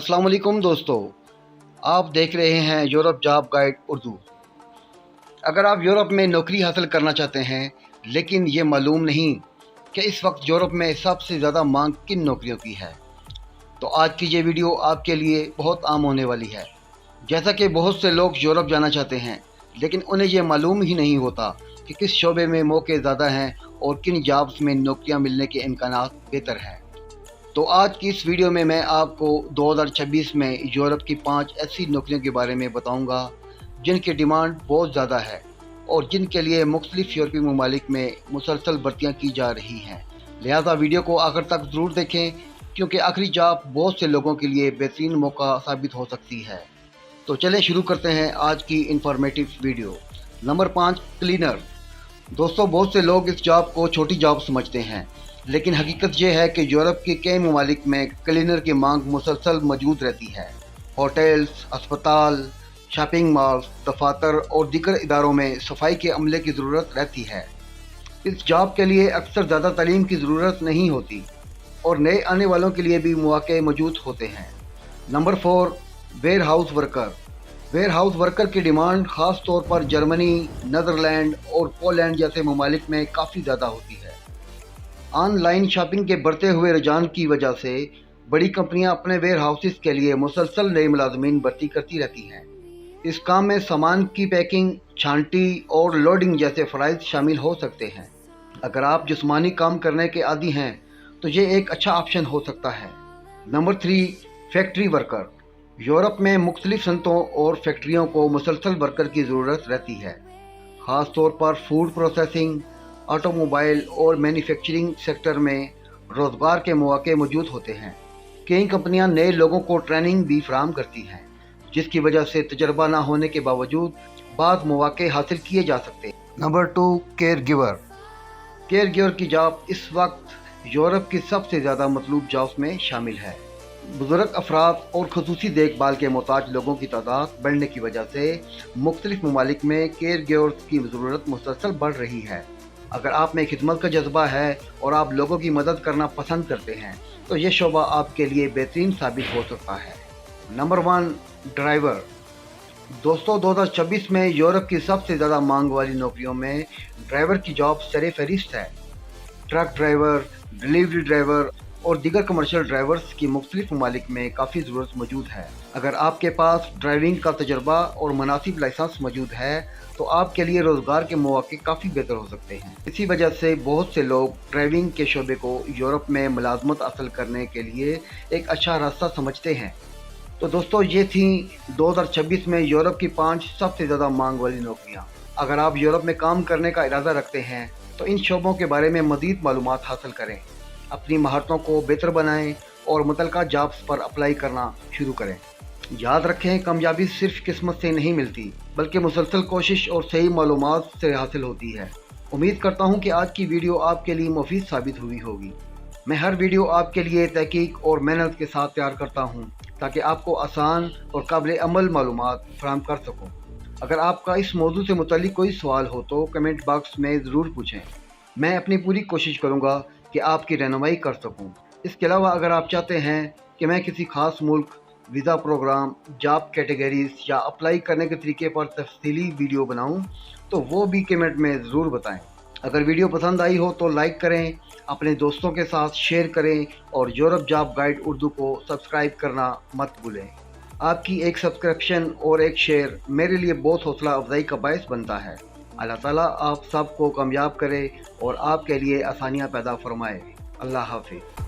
अस्सलाम वालेकुम दोस्तों, आप देख रहे हैं यूरोप जॉब गाइड उर्दू। अगर आप यूरोप में नौकरी हासिल करना चाहते हैं लेकिन ये मालूम नहीं कि इस वक्त यूरोप में सबसे ज़्यादा मांग किन नौकरियों की है, तो आज की ये वीडियो आपके लिए बहुत आम होने वाली है। जैसा कि बहुत से लोग यूरोप जाना चाहते हैं लेकिन उन्हें ये मालूम ही नहीं होता कि किस शोबे में मौके ज़्यादा हैं और किन जॉब्स में नौकरियां मिलने के इम्कानात बेहतर हैं। तो आज की इस वीडियो में मैं आपको 2026 में यूरोप की 5 ऐसी नौकरियों के बारे में बताऊंगा जिनकी डिमांड बहुत ज़्यादा है और जिनके लिए मुख्तलिफ यूरोपीय ममालिक में मुसलसल भर्तियाँ की जा रही हैं। लिहाजा वीडियो को आखिर तक ज़रूर देखें क्योंकि आखिरी जॉब बहुत से लोगों के लिए बेहतरीन मौका साबित हो सकती है। तो चलें शुरू करते हैं आज की इंफॉर्मेटिव वीडियो। Number 5, cleaner. दोस्तों, बहुत से लोग इस जॉब को छोटी जॉब समझते हैं लेकिन हकीकत यह है कि यूरोप के कई ममालिक में क्लीनर की मांग मुसलसल मौजूद रहती है। होटल्स, अस्पताल, शॉपिंग मॉल्स, दफातर और दीगर इदारों में सफाई के अमले की ज़रूरत रहती है। इस जॉब के लिए अक्सर ज़्यादा तालीम की ज़रूरत नहीं होती और नए आने वालों के लिए भी मौके मौजूद होते हैं। Number 4, warehouse worker. Warehouse worker की डिमांड ख़ास तौर पर जर्मनी, नीदरलैंड और पोलैंड जैसे ममालिक में काफ़ी ज़्यादा होती है। ऑनलाइन शॉपिंग के बढ़ते हुए रुझान की वजह से बड़ी कंपनियां अपने वेयर हाउसेस के लिए मुसलसल नए मुलाजमीन भर्ती करती रहती हैं। इस काम में सामान की पैकिंग, छांटी और लोडिंग जैसे फ़राइज़ शामिल हो सकते हैं। अगर आप जिस्मानी काम करने के आदी हैं तो ये एक अच्छा ऑप्शन हो सकता है। Number 3, factory worker. यूरोप में मुख्तलिफ सनतों और फैक्ट्रियों को मुसलसल वर्कर की ज़रूरत रहती है। ख़ास तौर पर फूड प्रोसेसिंग, ऑटोमोबाइल और मैन्युफैक्चरिंग सेक्टर में रोज़गार के मौके मौजूद होते हैं। कई कंपनियां नए लोगों को ट्रेनिंग भी फराहम करती हैं जिसकी वजह से तजर्बा ना होने के बावजूद बाद मौके हासिल किए जा सकते हैं। Number 2, care giver. Care giver की जॉब इस वक्त यूरोप की सबसे ज़्यादा मतलूब जॉब्स में शामिल है। बुजुर्ग अफराद और खसूसी देखभाल के मोहताज लोगों की तादाद बढ़ने की वजह से मुख्तलिफ ममालिक में केयर गिवर्स की ज़रूरत मुसलसल बढ़ रही है। अगर आप में खिदमत का जज्बा है और आप लोगों की मदद करना पसंद करते हैं तो ये शोबा आपके लिए बेहतरीन साबित हो सकता है। Number 1, driver. दोस्तों, 2026 में यूरोप की सबसे ज़्यादा मांग वाली नौकरियों में ड्राइवर की जॉब सरे फहरिस्त है। ट्रक ड्राइवर, डिलीवरी ड्राइवर और दीगर कमर्शियल ड्राइवर्स की मुख्तलिफ ममालिक में काफ़ी ज़रूरत मौजूद है। अगर आपके पास ड्राइविंग का तजर्बा और मुनासिब लाइसेंस मौजूद है तो आपके लिए रोज़गार के मौके काफ़ी बेहतर हो सकते हैं। इसी वजह से बहुत से लोग ड्राइविंग के शोबे को यूरोप में मुलाजमत हासिल करने के लिए एक अच्छा रास्ता समझते हैं। तो दोस्तों, ये थी 2026 में यूरोप की 5 सबसे ज़्यादा मांग वाली नौकरियाँ। अगर आप यूरोप में काम करने का इरादा रखते हैं तो इन शोबों के बारे में मज़ीद मालूमात हासिल करें, अपनी महारतों को बेहतर बनाएं और मुतलका जॉब्स पर अप्लाई करना शुरू करें। याद रखें, कामयाबी सिर्फ किस्मत से नहीं मिलती बल्कि मुसलसल कोशिश और सही मालूमात से हासिल होती है। उम्मीद करता हूं कि आज की वीडियो आपके लिए मुफीद साबित हुई होगी। मैं हर वीडियो आपके लिए तहकीक और मेहनत के साथ तैयार करता हूं ताकि आपको आसान और काबिल अमल मालूमात फराहम कर सकूं। अगर आपका इस मौजू से मुतल्लिक कोई सवाल हो तो कमेंट बॉक्स में ज़रूर पूछें। मैं अपनी पूरी कोशिश करूँगा कि आपकी रहनुमाई कर सकूं। इसके अलावा अगर आप चाहते हैं कि मैं किसी ख़ास मुल्क, वीज़ा प्रोग्राम, जॉब कैटेगरीज या अप्लाई करने के तरीके पर तफसीली वीडियो बनाऊं तो वो भी कमेंट में ज़रूर बताएं। अगर वीडियो पसंद आई हो तो लाइक करें, अपने दोस्तों के साथ शेयर करें और यूरोप जॉब गाइड उर्दू को सब्सक्राइब करना मत भूलें। आपकी एक सब्सक्रिप्शन और एक शेयर मेरे लिए बहुत हौसला अफजाई का बायस बनता है। अल्लाह ताला आप सबको कामयाब करे और आपके लिए आसानियाँ पैदा फरमाए। अल्लाह हाफिज़।